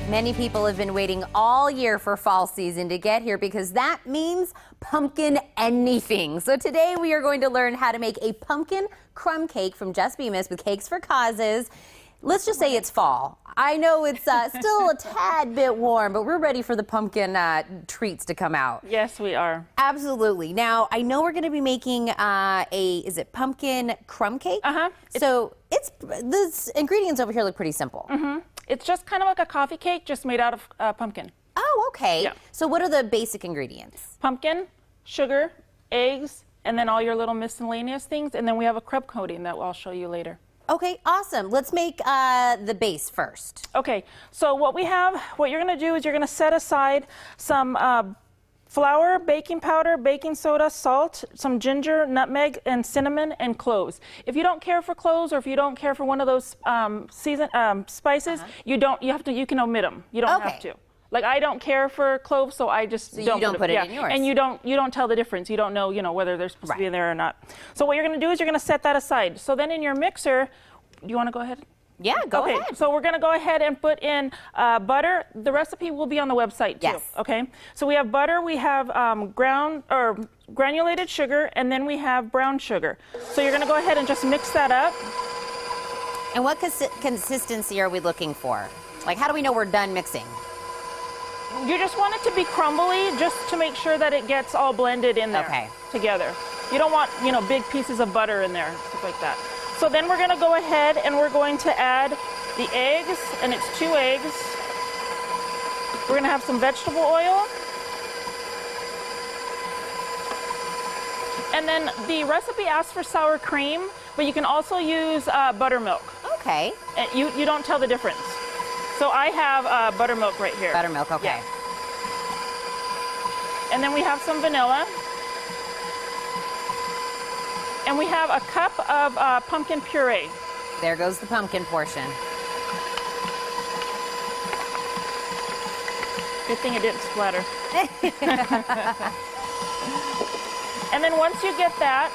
Many people have been waiting all year for fall season to get here because that means pumpkin anything. So today we are going to learn how to make a pumpkin crumb cake from Just Bemis with Cakes for Causes. Let's just say it's fall. I know it's still a tad bit warm, but we're ready for the pumpkin treats to come out. Yes, we are. Absolutely. Now, I know we're going to be making is it pumpkin crumb cake? Uh-huh. So the ingredients over here look pretty simple. Mm-hmm. It's just kind of like a coffee cake, just made out of pumpkin. Oh, okay. Yeah. So what are the basic ingredients? Pumpkin, sugar, eggs, and then all your little miscellaneous things. And then we have a crumb coating that I'll show you later. Okay, awesome. Let's make the base first. Okay, so what you're going to do is you're going to set aside some flour, baking powder, baking soda, salt, some ginger, nutmeg, and cinnamon, and cloves. If you don't care for cloves, or if you don't care for one of those spices, you can omit them. You don't have to. Like, I don't care for cloves, so I just don't. You don't put it in yours. And you don't tell the difference. You don't know, whether they're supposed to be in there or not. So what you're going to do is you're going to set that aside. So then in your mixer, do you want to go ahead? Yeah, go ahead. So we're going to go ahead and put in butter. The recipe will be on the website too. Yes. Okay. So we have butter, we have granulated sugar, and then we have brown sugar. So you're going to go ahead and just mix that up. And what consistency are we looking for? Like, how do we know we're done mixing? You just want it to be crumbly, just to make sure that it gets all blended in there together. You don't want, big pieces of butter in there, stuff like that. So then we're going to go ahead and we're going to add the eggs, and it's 2 eggs. We're going to have some vegetable oil. And then the recipe asks for sour cream, but you can also use buttermilk. Okay. And you don't tell the difference. So I have buttermilk right here. Buttermilk, okay. Yeah. And then we have some vanilla. And we have a cup of pumpkin puree. There goes the pumpkin portion. Good thing it didn't splatter. And then once you get that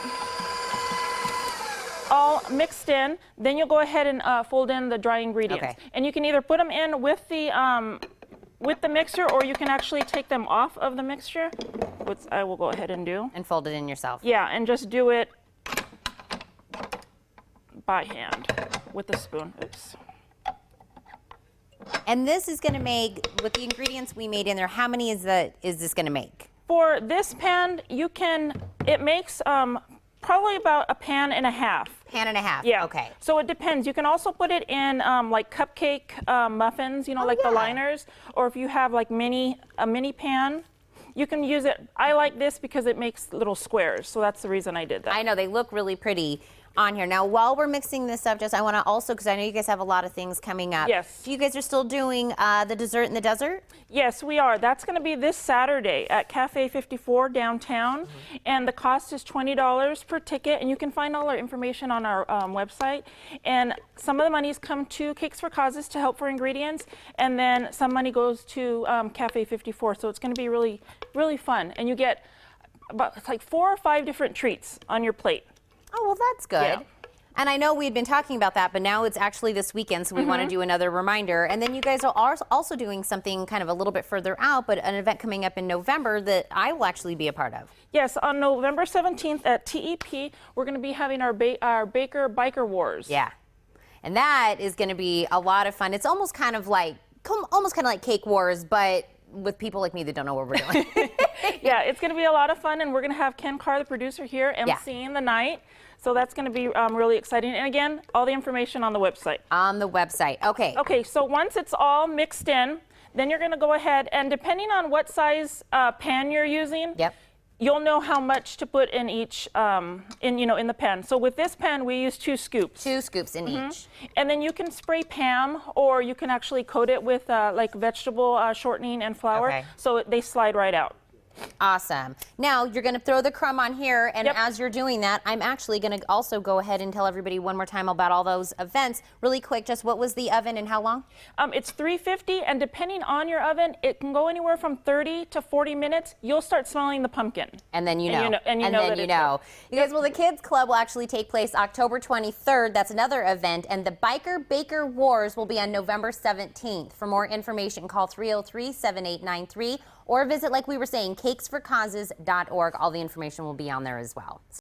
all mixed in, then you'll go ahead and fold in the dry ingredients. Okay. And you can either put them in with the mixture, or you can actually take them off of the mixture, which I will go ahead and do. And fold it in yourself. Yeah, and just do it by hand with a spoon. Oops. And this is going to make, with the ingredients we made in there, how many is this going to make? For this pan, it makes probably about a pan and a half. Pan and a half. Yeah. Okay. So it depends. You can also put it in like cupcake muffins, the liners, or if you have like a mini pan, you can use it. I like this because it makes little squares, so that's the reason I did that. I know, they look really pretty on here. Now, while we're mixing this up, I want to also, because I know you guys have a lot of things coming up. Yes. You guys are still doing the dessert in the desert? Yes, we are. That's going to be this Saturday at Cafe 54 downtown, and the cost is $20 per ticket, and you can find all our information on our website. And some of the monies come to Cakes for Causes to help for ingredients, and then some money goes to Cafe 54. So it's going to be really, really fun, and you get about like 4 or 5 different treats on your plate. Oh, well, that's good. Yeah. And I know we've been talking about that, but now it's actually this weekend, so we want to do another reminder. And then you guys are also doing something kind of a little bit further out, but an event coming up in November that I will actually be a part of. Yes, on November 17th at TEP, we're going to be having our Baker Biker Wars. Yeah. And that is going to be a lot of fun. It's almost kind of like Cake Wars, but with people like me that don't know what we're doing. Yeah, it's going to be a lot of fun, and we're going to have Ken Carr, the producer, here emceeing the night. So that's going to be really exciting. And again, all the information on the website. On the website. Okay. Okay, so once it's all mixed in, then you're going to go ahead, and depending on what size pan you're using, you'll know how much to put in each, in the pan. So with this pan, we use 2 scoops. 2 scoops in each. And then you can spray Pam, or you can actually coat it with like vegetable shortening and flour, so they slide right out. Awesome. Now you're going to throw the crumb on here, and Yep. as you're doing that, I'm actually going to also go ahead and tell everybody one more time about all those events. Really quick, just what was the oven and how long? It's 350, and depending on your oven, it can go anywhere from 30 to 40 minutes. You'll start smelling the pumpkin. And then you know. And you know that you it's know. You guys, well, the Kids Club will actually take place October 23rd. That's another event. And the Biker Baker Wars will be on November 17th. For more information, call 303-7893 or visit, like we were saying, cakesforcauses.org. All the information will be on there as well.